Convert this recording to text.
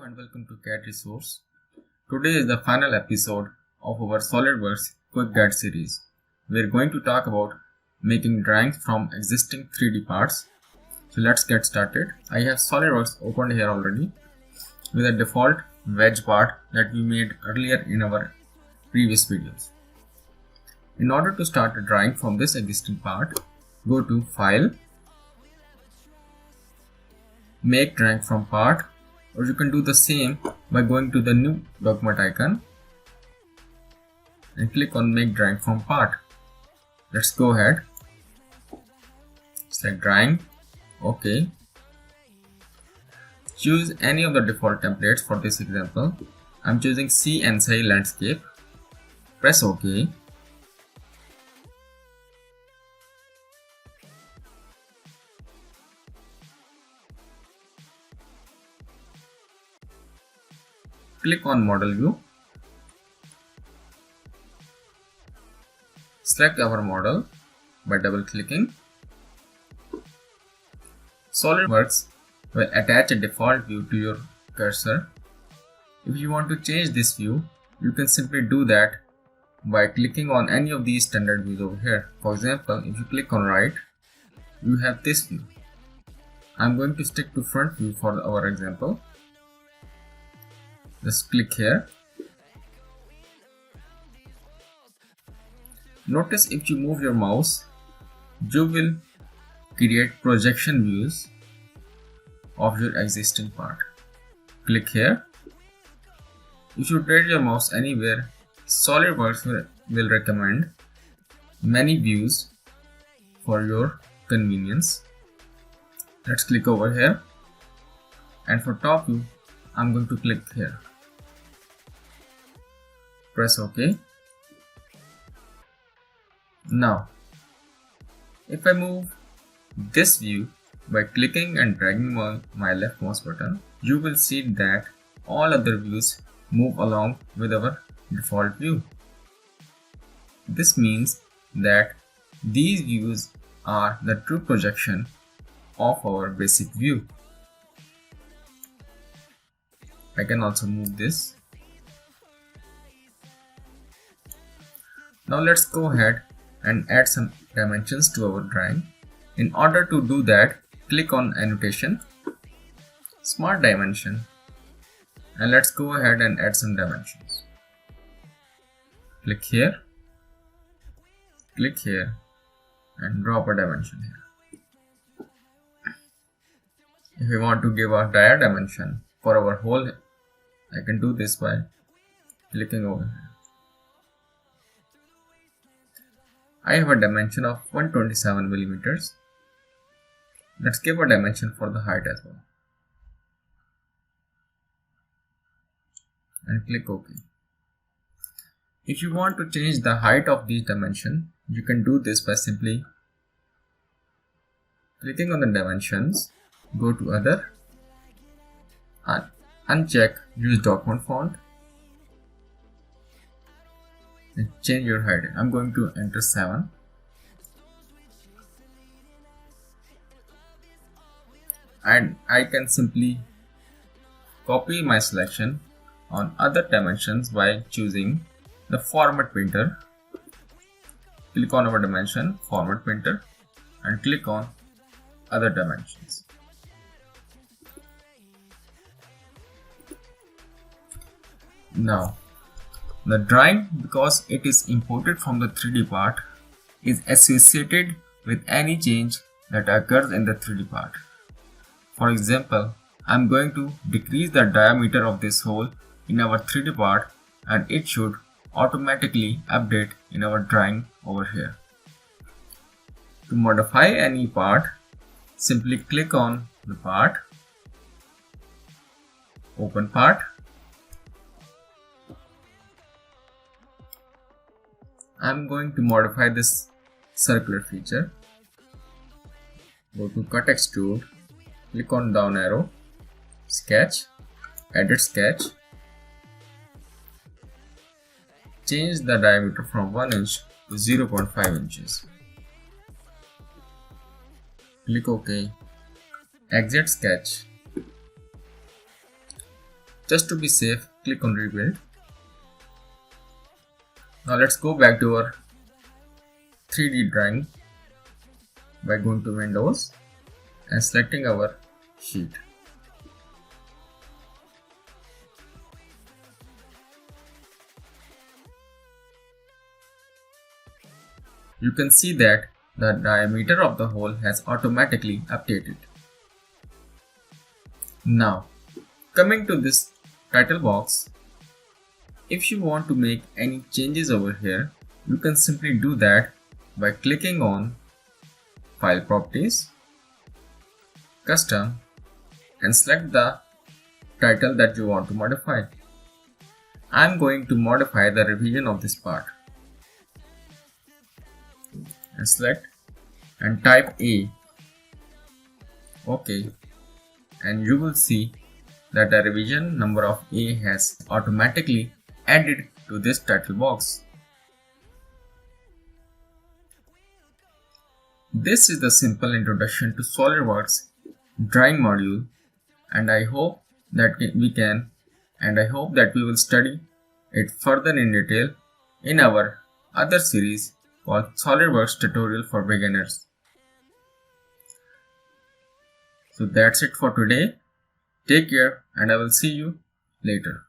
and welcome to CAD Resource. Today is the final episode of our Solidworks Quick Guide series. We are going to talk about making drawings from existing 3D parts. So let's get started. I have Solidworks opened here already with a default wedge part that we made earlier in our previous videos. In order to start a drawing from this existing part, go to File, Make Drawing from Part, or you can do the same by going to the new document icon and click on Make Drawing from Part. Let's go ahead, select Drawing, OK. Choose any of the default templates for this example. I'm choosing CNC Landscape. Press OK. Click on Model View. Select our model by double clicking. Solidworks will attach a default view to your cursor. If you want to change this view, you can simply do that by clicking on any of these standard views over here. For example, if you click on right, you have this view. I'm going to stick to front view for our example. Just click here. Notice if you move your mouse, you will create projection views of your existing part. Click here. If you drag your mouse anywhere, Solidworks will recommend many views for your convenience. Let's click over here, and for top view, I'm going to click here. Press OK. Now, if I move this view by clicking and dragging my left mouse button, you will see that all other views move along with our default view. This means that these views are the true projection of our basic view. I can also move this. Now let's go ahead and add some dimensions to our drawing. In order to do that, click on Annotation, Smart Dimension, and let's go ahead and add some dimensions. Click here, and drop a dimension here. If we want to give a dire dimension for our whole, I can do this by clicking over here. I have a dimension of 127 millimeters. Let's give a dimension for the height as well. And click OK. If you want to change the height of these dimensions, you can do this by simply clicking on the dimensions, go to Other, and uncheck Use Document Font and change your height. I'm going to enter 7. And I can simply copy my selection on other dimensions by choosing the Format Painter. Click on our dimension, Format Painter, and click on Other Dimensions. Now, the drawing, because it is imported from the 3D part, is associated with any change that occurs in the 3D part. For example, I am going to decrease the diameter of this hole in our 3D part, and it should automatically update in our drawing over here. To modify any part, simply click on the part, open part, I'm going to modify this circular feature. Go to Cut Extrude, click on down arrow, Sketch, Edit Sketch. Change the diameter from 1 inch to 0.5 inches. Click OK. Exit Sketch. Just to be safe, click on rebuild. Now let's go back to our 3D drawing by going to Windows and selecting our sheet. You can see that the diameter of the hole has automatically updated. Now, coming to this title box, if you want to make any changes over here, you can simply do that by clicking on File Properties, Custom, and select the title that you want to modify. I am going to modify the revision of this part. And select and type A. OK, and you will see that the revision number of A has automatically added to this title box. This is the simple introduction to Solidworks drawing module, and I hope that we will study it further in detail in our other series called Solidworks Tutorial for Beginners. So that's it for today. Take care, and I will see you later.